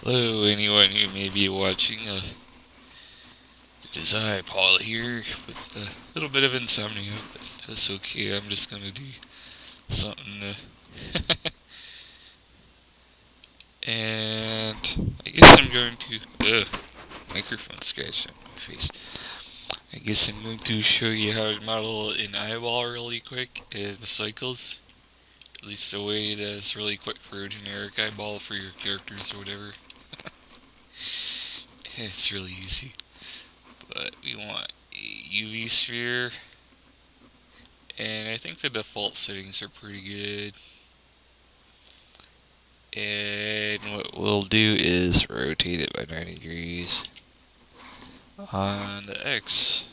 Hello, anyone who may be watching. It is I, Paul, here with a little bit of insomnia, but that's okay. I'm just gonna do something. And I guess I'm going to. Microphone scratch on my face. I guess I'm going to show you how to model an eyeball really quick in the cycles. At least the way that's really quick for a generic eyeball for your characters or whatever. It's really easy. But we want a UV sphere, and I think the default settings are pretty good. And what we'll do is rotate it by 90 degrees on the X.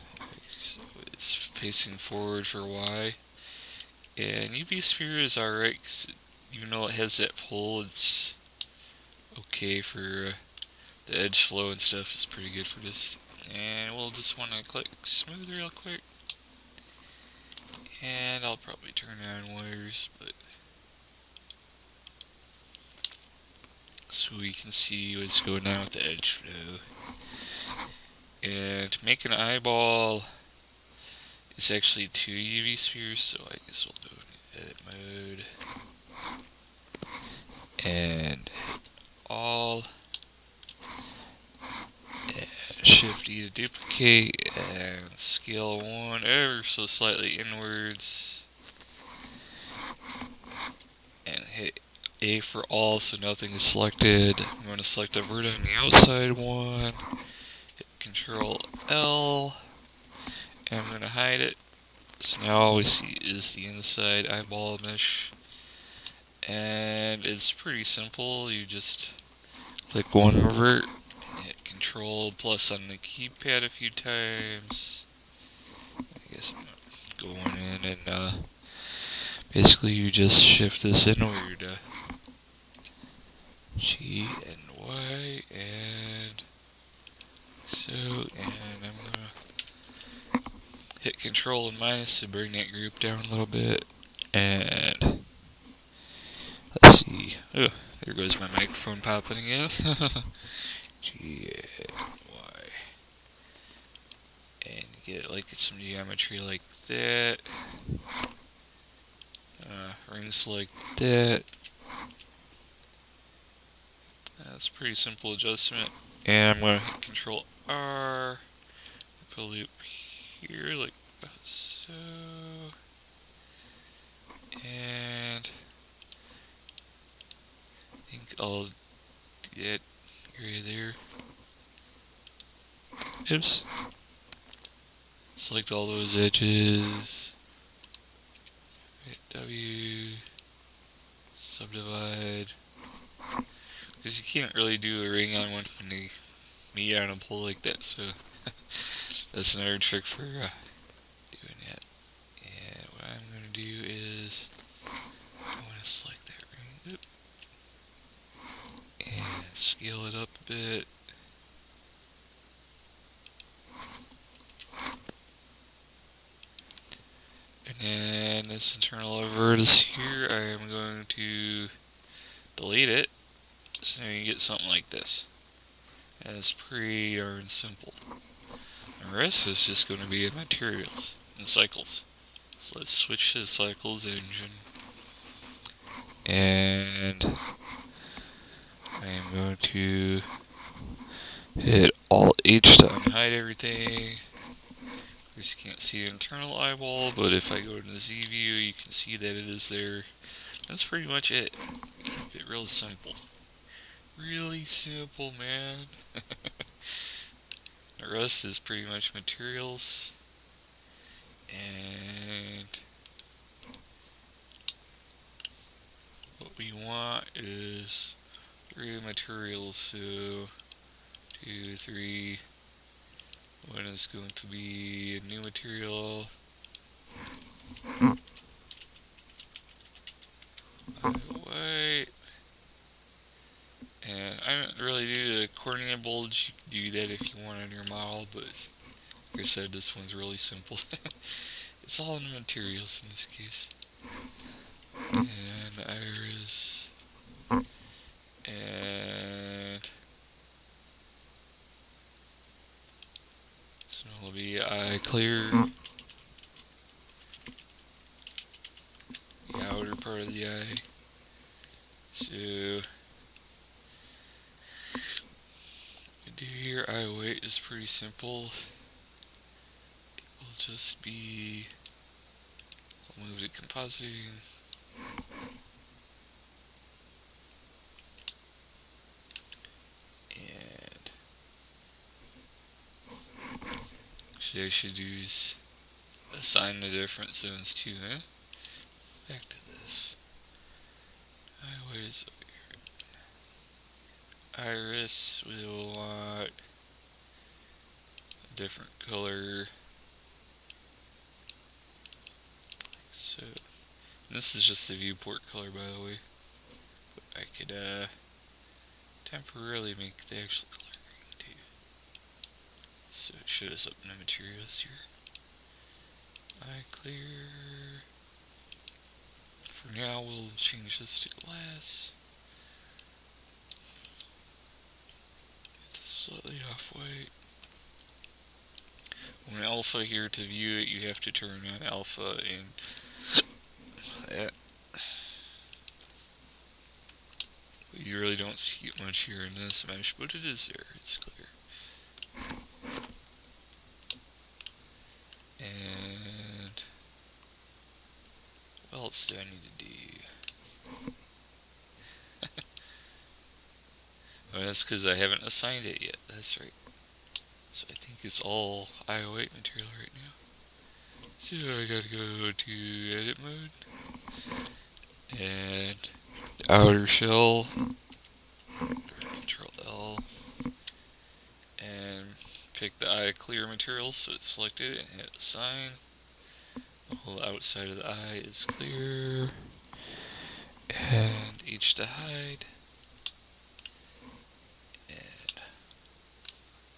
So it's facing forward for Y. And UV sphere is alright, because even though it has that pull, it's okay for the edge flow and stuff. It's pretty good for this. And we'll just want to click smooth real quick. And I'll probably turn on wires, but so we can see what's going on with the edge flow. And to make an eyeball, it's actually 2 UV spheres, so I guess we'll go in edit mode and all, and shift E to duplicate, and scale 1 ever so slightly inwards, and hit A for all so nothing is selected. I'm going to select a vert on the outside one, hit Control L, and I'm going to hide it. So now all we see is the inside eyeball mesh, and it's pretty simple. You just click one vert and hit Control plus on the keypad a few times. I guess I'm going in and basically you just shift this inward, G and Y, and so, and I'm gonna hit Control and minus to bring that group down a little bit, and let's see. Oh, there goes my microphone popping again. G and Y. And get like some geometry like that. Rings like that. That's a pretty simple adjustment. And I'm going to hit Control R. Put a loop here like so. And I think I'll get area there. Oops. Select all those edges. Hit W. Subdivide. Because you can't really do a ring on one when they meet on a pole like that, so that's another trick for doing that. And what I'm going to do is I want to select that ring. Oop. And scale it up a bit. And then this internal vertex here, I am going to delete it, so you get something like this. And it's pretty darn simple. The rest is just going to be in materials and cycles. So let's switch to the cycles engine. And I am going to hit Alt H to unhide everything. Of course, you can't see the internal eyeball, but if I go to the Z view, you can see that it is there. That's pretty much it. Keep it real simple. Really simple, man. The rest is pretty much materials. And what we want is 3 materials, so 2, 3. One is going to be a new material. White. And I don't really do the cornea bulge. You can do that if you want on your model, but like I said, this one's really simple. It's all in the materials in this case. And iris. And will be eye clear. The outer part of the eye. So, do here eye white is pretty simple. It will just be, I'll move to compositing. And actually I should use assign the different zones too, huh? Back to this. Eye white is over here. Iris, we'll want a different color. So, this is just the viewport color, by the way. But I could temporarily make the actual color green too. So it shows up in the materials here. Eye clear. For now, we'll change this to glass. It's slightly off-white. When alpha here, to view it, you have to turn on alpha and that. You really don't see it much here in this mesh, but it is there. It's clear. And what else do I need to do? Oh, that's because I haven't assigned it yet. That's right. So I think it's all eye white material right now. So I gotta go to edit mode and outer shell, Control L, and pick the eye clear material so it's selected and hit assign. The whole outside of the eye is clear, and H to hide, and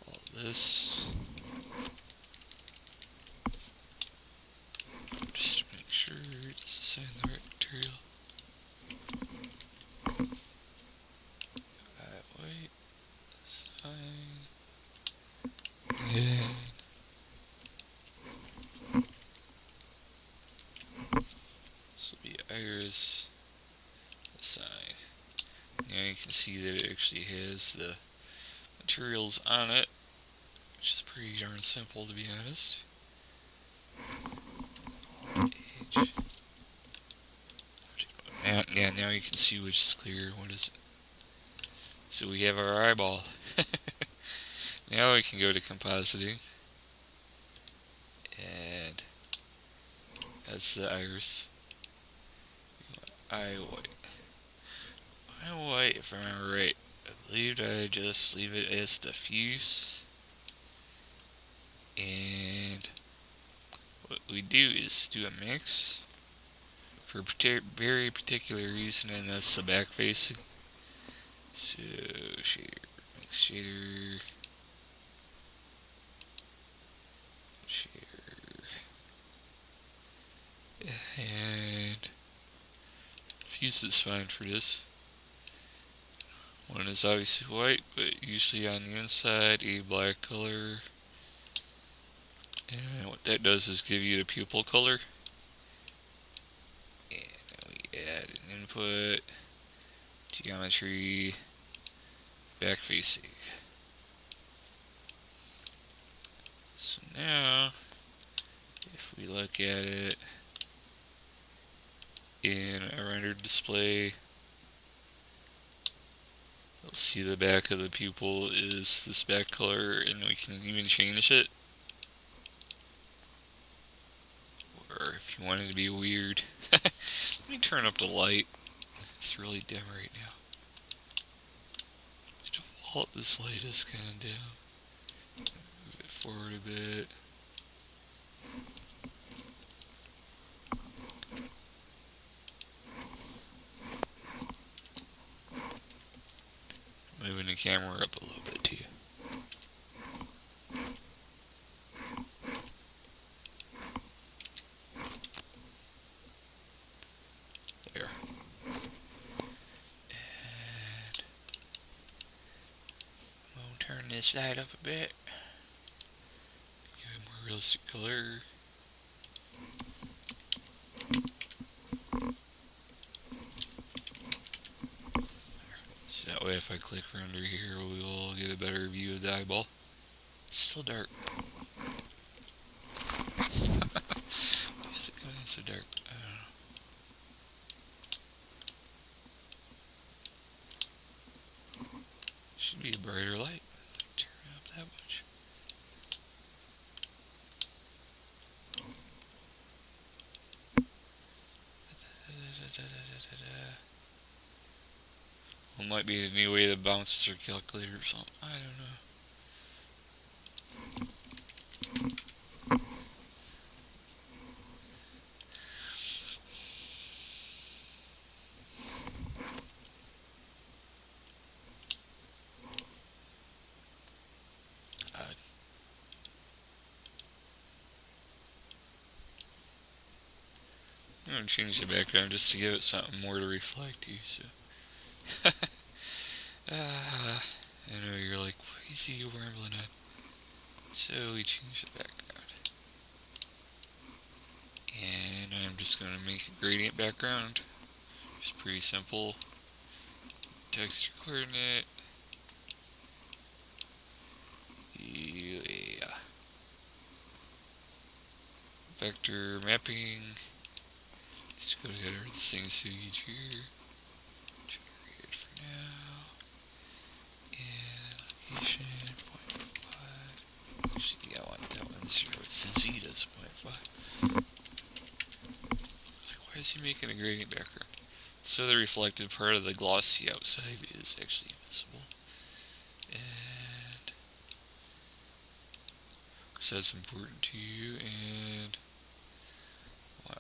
all this. Just to make sure it's assigned the right material. Eye white, assign, and this will be iris, assign. Now you can see that it actually has the materials on it, which is pretty darn simple to be honest. H. Now you can see which is clear and what isn't. So we have our eyeball. Now we can go to compositing. And that's the iris. Eye white. Eye white, if I remember right, I believe I just leave it as diffuse. And what we do is do a mix for a very particular reason, and that's the back facing. So shader, mix shader, and diffuse is fine for this. One is obviously white, but usually on the inside a black color. And what that does is give you the pupil color. And then we add an input, geometry, back facing. So now, if we look at it in a rendered display, you'll see the back of the pupil is this back color, and we can even change it. Or if you want it to be weird, let me turn up the light. It's really dim right now. By default, this light is kind of dim. Move it forward a bit. Moving the camera up a little bit too. There. And we'll turn this light up a bit. Give it realistic color. So that way if I click render here, we will get a better view of the eyeball. It's still dark. Why is it coming in so dark? I don't know. Should be a brighter light. Turn it up that much. Well, it might be a new way that bounces are calculated or something. I don't know. I'm gonna change the background just to give it something more to reflect to. So, I know you're like, what is he rambling on? So we change the background, and I'm just gonna make a gradient background. It's pretty simple. Texture coordinate. Yeah. Vector mapping. Let's go together with this thing so you here. Generate it for now. And location 0.5. Actually, I want that one 0. It's the Z that's 0.5. Like, why is he making a gradient background? So the reflected part of the glossy outside is actually visible. And so that's important to you. And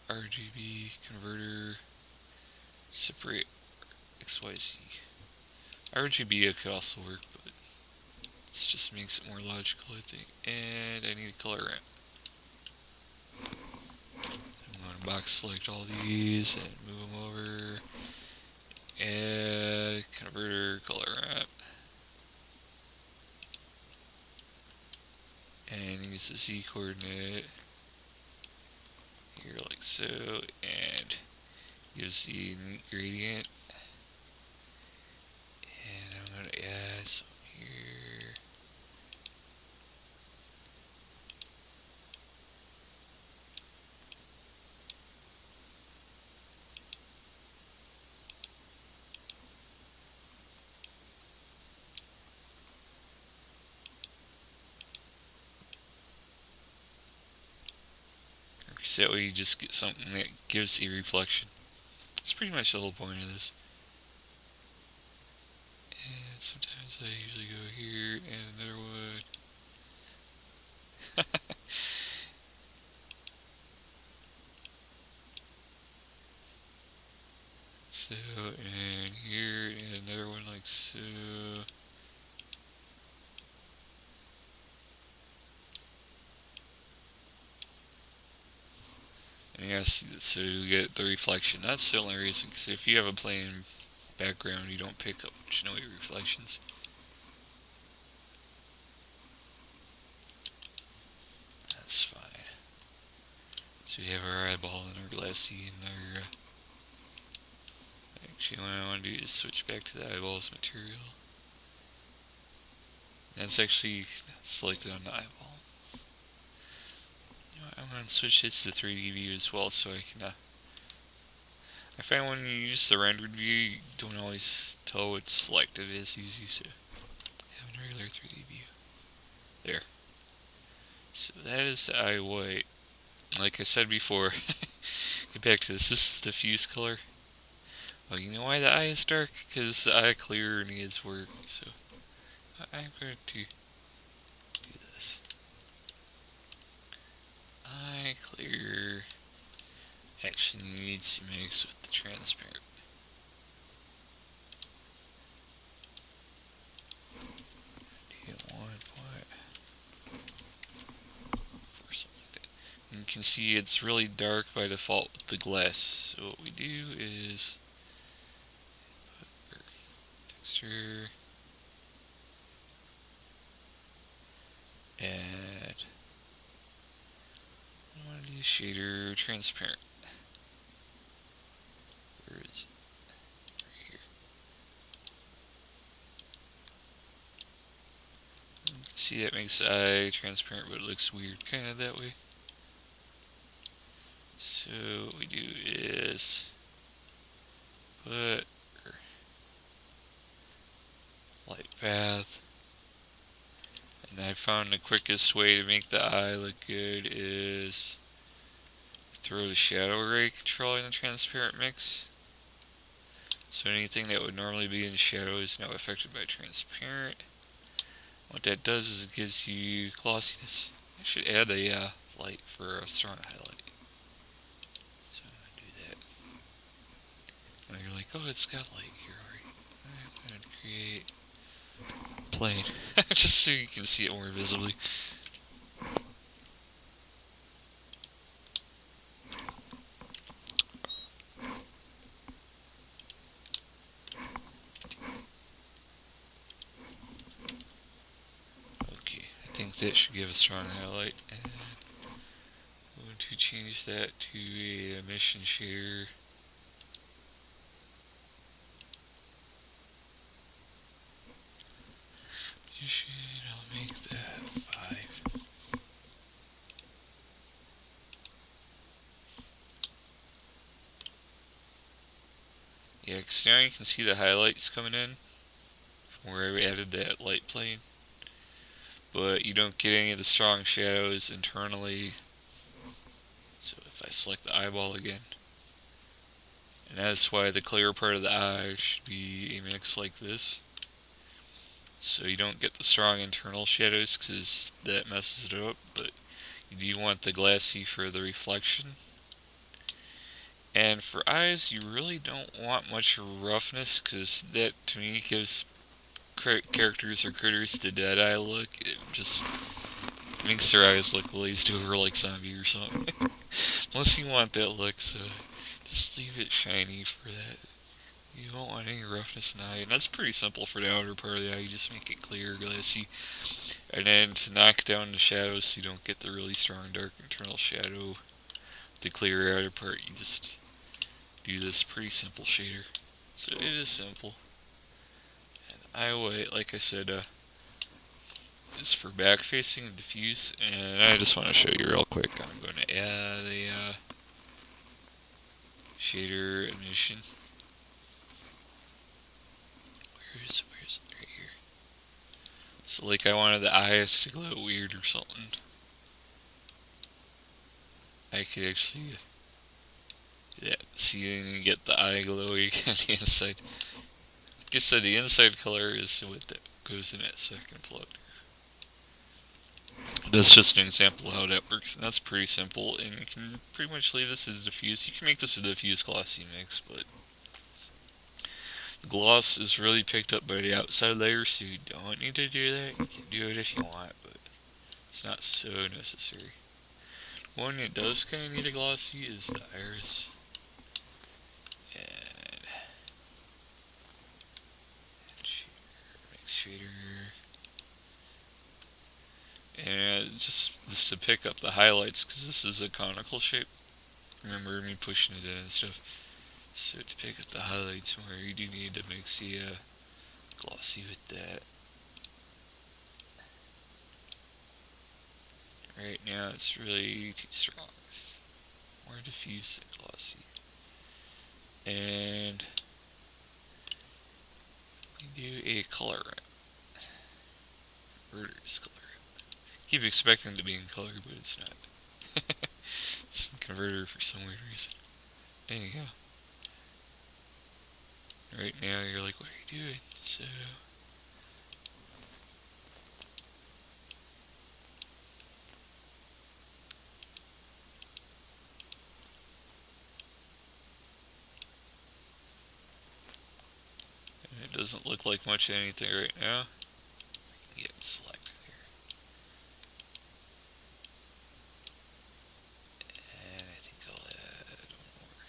RGB converter separate XYZ. RGB could also work, but it just makes it more logical, I think. And I need a color ramp. I'm going to box select all these and move them over. Add converter color ramp. And use the Z coordinate here like so, and use the unique gradient. And I'm going to add some here. Because that way you just get something that gives a reflection. That's pretty much the whole point of this. And sometimes I usually go here and another one. So, and here, and another one like so. And yes, so you get the reflection. That's the only reason, because if you have a plain background, you don't pick up snowy reflections. That's fine. So we have our eyeball and our glassy and our... actually, what I want to do is switch back to the eyeball's material. That's actually not selected on the eyeball. You know what, I'm going to switch this to 3D view as well, so I can... I find when you use the rendered view, you don't always tell what's selected as easy, so have a regular 3D view. There. So that is the eye white. Like I said before, get back to this. This is the diffuse color. Well, you know why the eye is dark? Because the eye clear needs work. So I'm going to do this. Eye clear actually needs to mix with the transparent. You can see it's really dark by default with the glass. So what we do is put our texture, add shader transparent. Where is it? Right here. You can see that makes the eye transparent, but it looks weird kind of that way. So what we do is put light path. And I found the quickest way to make the eye look good is throw the shadow ray control in the transparent mix. So anything that would normally be in shadow is now affected by transparent. What that does is it gives you glossiness. I should add a light for a strong highlight. So I'm going to do that. Now you're like, oh, it's got light here already. I'm going to create plain, just so you can see it more visibly. Okay, I think that should give a strong highlight. And I'm going to change that to a emission shader. I'll make that 5. Yeah, because now you can see the highlights coming in from where I added that light plane. But you don't get any of the strong shadows internally. So if I select the eyeball again, and that's why the clear part of the eye should be a mix like this. So you don't get the strong internal shadows because that messes it up, but you do want the glassy for the reflection. And for eyes, you really don't want much roughness because that to me gives characters or critters the dead eye look. It just makes their eyes look glazed over like zombie or something. Unless you want that look, so just leave it shiny for that. You don't want any roughness in the eye, and that's pretty simple for the outer part of the eye. You just make it clear, glassy, and then to knock down the shadows so you don't get the really strong dark internal shadow, the clear outer part, you just do this pretty simple shader. So it is simple. And eye white, like I said, is for back facing and diffuse, and I just want to show you real quick. I'm going to add a shader emission. Where's it? Right here. So like I wanted the eyes to glow weird or something. I could actually see and get the eye glowing on the inside. Like I said, the inside color is what that goes in that second plug. That's just an example of how that works, and that's pretty simple, and you can pretty much leave this as diffuse. You can make this a diffuse glossy mix, but gloss is really picked up by the outside layer, so you don't need to do that. You can do it if you want, but it's not so necessary. One that does kind of need a glossy is the iris. And mix shader. And just to pick up the highlights, because this is a conical shape. Remember me pushing it in and stuff. So to pick up the highlights more, you do need to mix the glossy with that. Right now it's really too strong. More diffuse than glossy. And we do a color ramp. Converter's color ramp. Keep expecting to be in color, but it's not. It's a converter for some weird reason. There you go. Right now you're like, what are you doing? So it doesn't look like much of anything right now. I can get select here. And I think I'll add one more.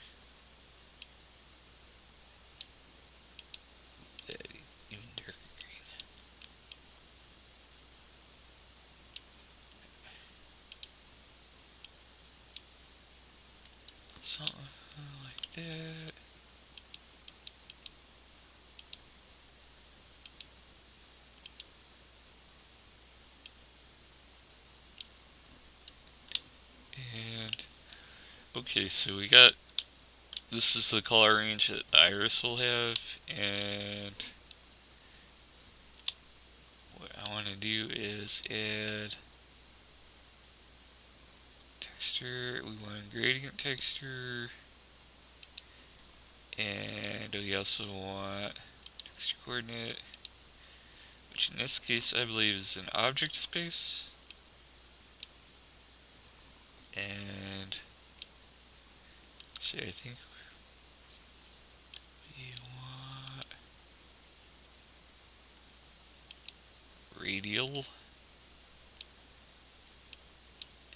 That even darker green. something like that. And okay, so we got, this is the color range that the iris will have, and what I want to do is add texture. We want a gradient texture, and we also want texture coordinate, which in this case I believe is an object space. And actually I think we want radial.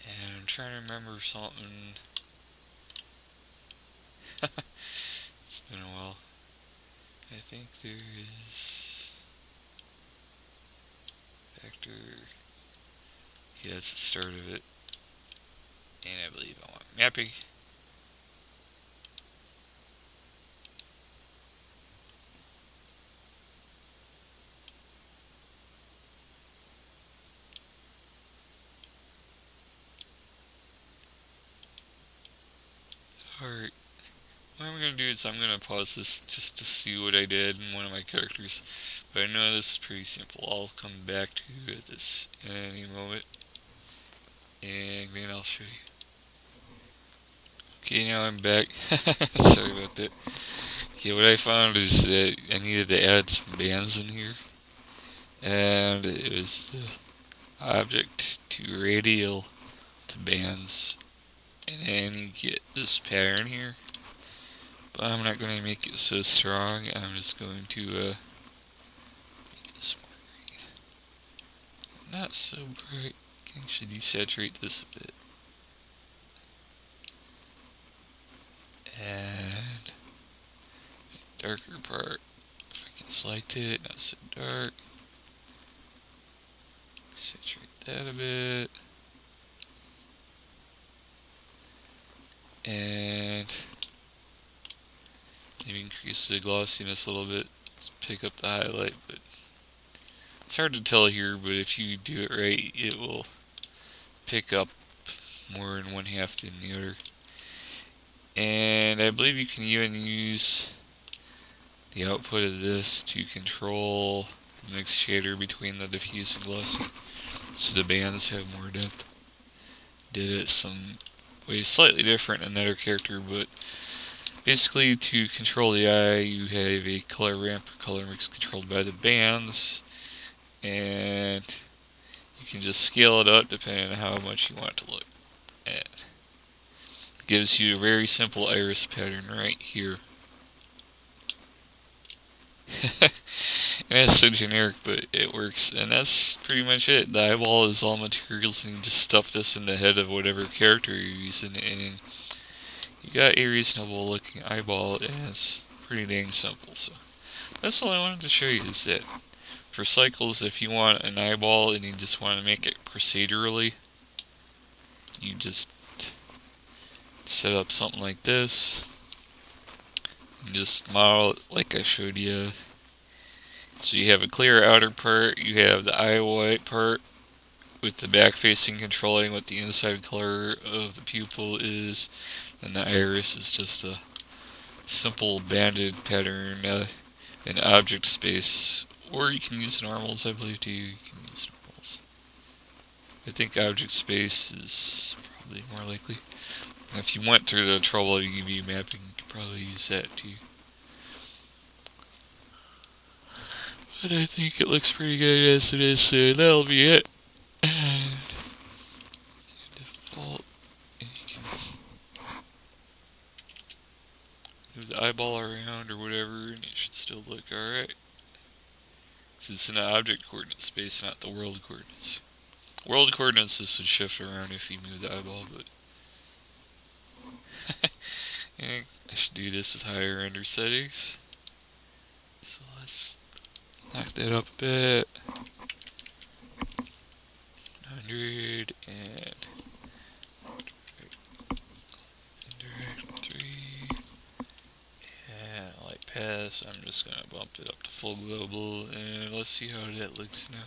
And I'm trying to remember something. It's been a while. I think there is vector. Yeah, that's the start of it. And I believe I want mapping. Alright. What I'm going to do is I'm going to pause this just to see what I did in one of my characters. But I know this is pretty simple. I'll come back to this in any moment. And then I'll show you. Okay, now I'm back. Sorry about that. Okay, what I found is that I needed to add some bands in here. And it was the object to radial to bands. And then you get this pattern here. But I'm not going to make it so strong. I'm just going to make this more green. Not so bright. I can actually desaturate this a bit. And darker part, if I can select it, not so dark. Saturate that a bit. And maybe increase the glossiness a little bit. Let's pick up the highlight, but it's hard to tell here, but if you do it right, it will pick up more in one half than the other. And I believe you can even use the output of this to control the mix shader between the diffuse and glossy, so the bands have more depth. Did it some way slightly different in another character, but basically to control the eye, you have a color ramp or color mix controlled by the bands, and you can just scale it up depending on how much you want it to look at. It gives you a very simple iris pattern right here. And it's so generic, but it works, and that's pretty much it. The eyeball is all materials, and you just stuff this in the head of whatever character you're using, and you got a reasonable looking eyeball, and it's pretty dang simple. So that's all I wanted to show you, is that for cycles, if you want an eyeball and you just want to make it procedurally, you just set up something like this and just model it like I showed you. So you have a clear outer part, you have the eye white part with the back facing controlling what the inside color of the pupil is, and the iris is just a simple banded pattern, an object space, or you can use normals, I believe too. You can use normals. I think object space is probably more likely. And if you went through the trouble of UV mapping, you could probably use that too. But I think it looks pretty good as it is, so that'll be it. And default, and you can move the eyeball around or whatever, and it should still look alright. So it's in the object coordinate space, not the world coordinates. World coordinates, this would shift around if you move the eyeball, but I should do this with higher render settings. So let's knock that up a bit. 100 and indirect pass. I'm just gonna bump it up to full global, and let's see how that looks now.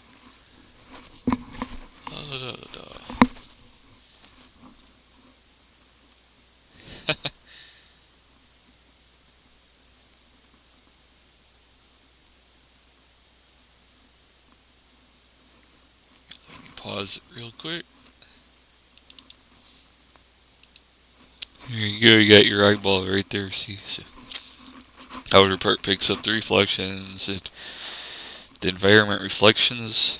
Pause it real quick. There you go, you got your eyeball right there, see? So, outer part picks up the reflections, the environment reflections.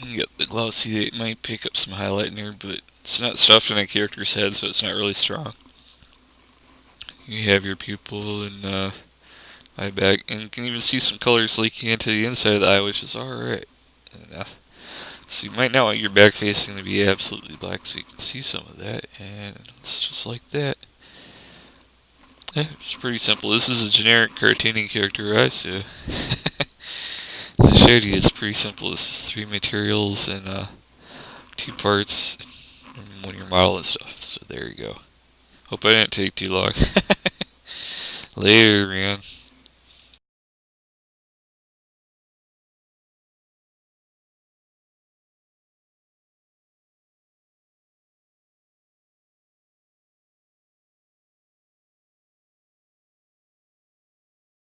You got the glossy, it might pick up some highlight in there, but it's not stuffed in a character's head, so it's not really strong. You have your pupil and eye bag, and you can even see some colors leaking into the inside of the eye, which is alright. So you might not want your back facing to be absolutely black, so you can see some of that, and it's just like that. Yeah, it's pretty simple. This is a generic cartooning character, right? So as I showed you, it's pretty simple. This is 3 materials and 2 parts, and 1 your model and stuff. So there you go. Hope I didn't take too long. Later, man.